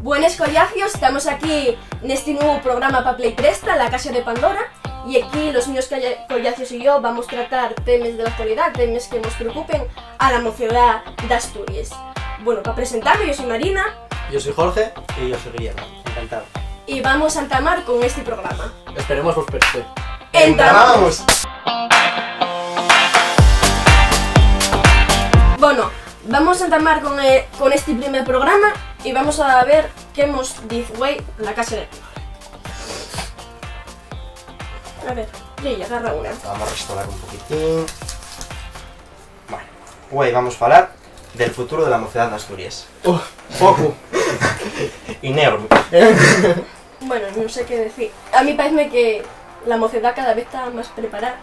Buenas collagios, estamos aquí neste nuevo programa para Play Presta, La Casa de Pandora. Y aquí los niños collagios y yo vamos a tratar temas de la actualidad, temas que nos preocupen a la mocedad de Asturias. Bueno, para presentarme, yo soy Marina. Yo soy Jorge. Y yo soy Guillermo. Encantado. Y vamos a entamar con este programa. Esperemos vos preste. ¡Entamamos! Bueno, vamos a entamar con este primer programa y vamos a ver qué nos dice La Casa de Pandora. A ver, Lilla, agarra una. Vamos a restaurar un poquitín. Bueno, hoy vamos a hablar del futuro de la mocedad de Asturias. Poco. Y negro. Bueno, no sé qué decir. A mí parece que la mocedad cada vez está más preparada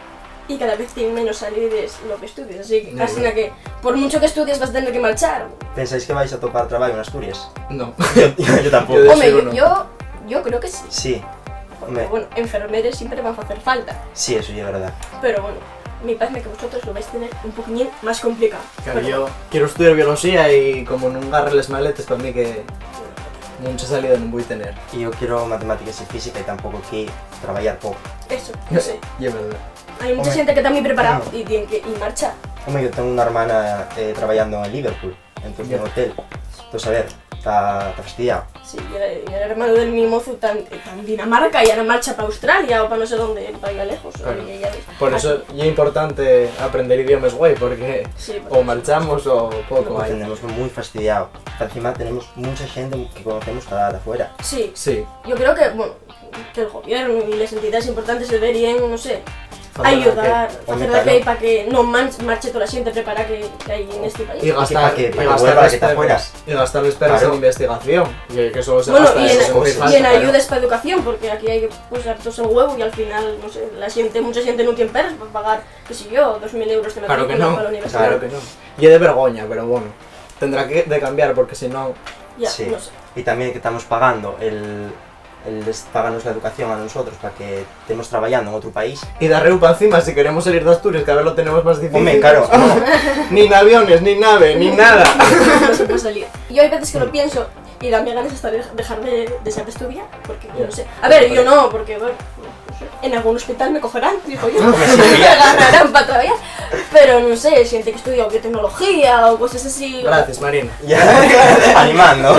y cada vez tiene menos salidas lo que estudias. Así que por mucho que estudies vas a tener que marchar. ¿Pensáis que vais a topar trabajo en Asturias? No. Yo tampoco. Yo Hombre, no. yo creo que sí. Sí. Porque, Hombre. bueno, enfermeros siempre van a hacer falta. Sí, eso ya es verdad. Pero bueno, me parece que vosotros lo vais a tener un poquillín más complicado. Claro, Pero, yo quiero estudiar biología y como no agarre les maletes para mí que mucha salida no voy a tener. Y yo quiero matemáticas y física y tampoco aquí trabajar poco. Eso, no sé. Y es verdad. Hay mucha Hombre. gente que está muy preparada y tiene que ir marchar. Hombre, yo tengo una hermana trabajando en Liverpool, en un hotel. Entonces, a ver, está fastidiado. Sí, y el hermano del mi mozo está en Dinamarca y ahora marcha para Australia o para no sé dónde, para ir lejos. Claro. Y ya ves. Por eso es importante aprender idiomas guay, porque Sí, o marchamos o poco Lo hay. tenemos muy fastidiado. Encima tenemos mucha gente que conocemos de afuera. Sí, Sí. yo creo que, bueno, que el gobierno y las entidades importantes deberían, no sé, Facer ayudar, Hombre, hacer de claro. que para que no marche toda la gente preparada que hay en este país. Y gastar, para que y vuelva, gastar que está fuera. y gastar esperas Claro. en investigación. Que solo se Bueno, gasta y eso, es muy en fácil, claro. ayudas para educación, porque aquí hay que pusar todos el huevo y al final, no sé, mucha gente no tiene peras para pagar, qué sé yo, 2.000 euros de Claro que matrícula no, para la universidad. claro que no. Y es de vergoña, pero bueno, tendrá que de cambiar porque si no... Ya, Sí. no sé. Y también que estamos pagando pagarnos la educación a nosotros para que estemos trabajando en otro país. Y de reupa encima, si queremos salir de Asturias, cada vez lo tenemos más difícil. Hombre, claro, no. Ni en aviones, ni nave, ni nada. No se puede salir. Yo hay veces que lo pienso y dame ganas hasta de dejar de ser de estudiar, porque yo no sé. A ver, yo no, porque bueno, no sé, en algún hospital me cogerán, digo yo, me agarrarán para trabajar, pero no sé, gente que estudia biotecnología o cosas así, Gracias, Marina. Ya, animando.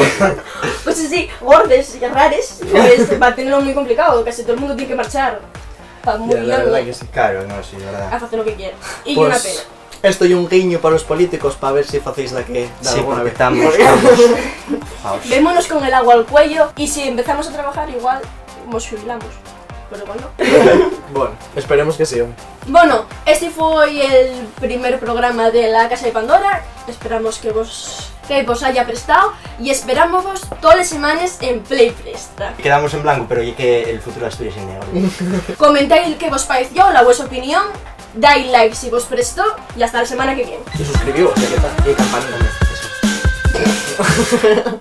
cosas así, gordes y rares, pues va a tenerlo muy complicado, casi todo el mundo tiene que marchar para muy Ya, la verdad que sí. Claro, no, sí, de a verdad. hacer lo que quiera. Y Pues, una pena. esto y un guiño para los políticos para ver si hacéis de que de Sí, alguna porque vez. estamos. Vémonos con el agua al cuello y si empezamos a trabajar igual nos jubilamos, pero igual no. Bueno, esperemos que sí. Bueno, este fue el primer programa de La Casa de Pandora. Esperamos que vos haya prestado y esperamos vos todas las semanas en Play Presta. Quedamos en blanco, pero y que el futuro de Asturias es negro. Comentáis qué vos pareció, la vuestra opinión, dais like si vos prestó y hasta la semana que viene. Y suscribíos, ¿qué tal? Y campanita. Eso.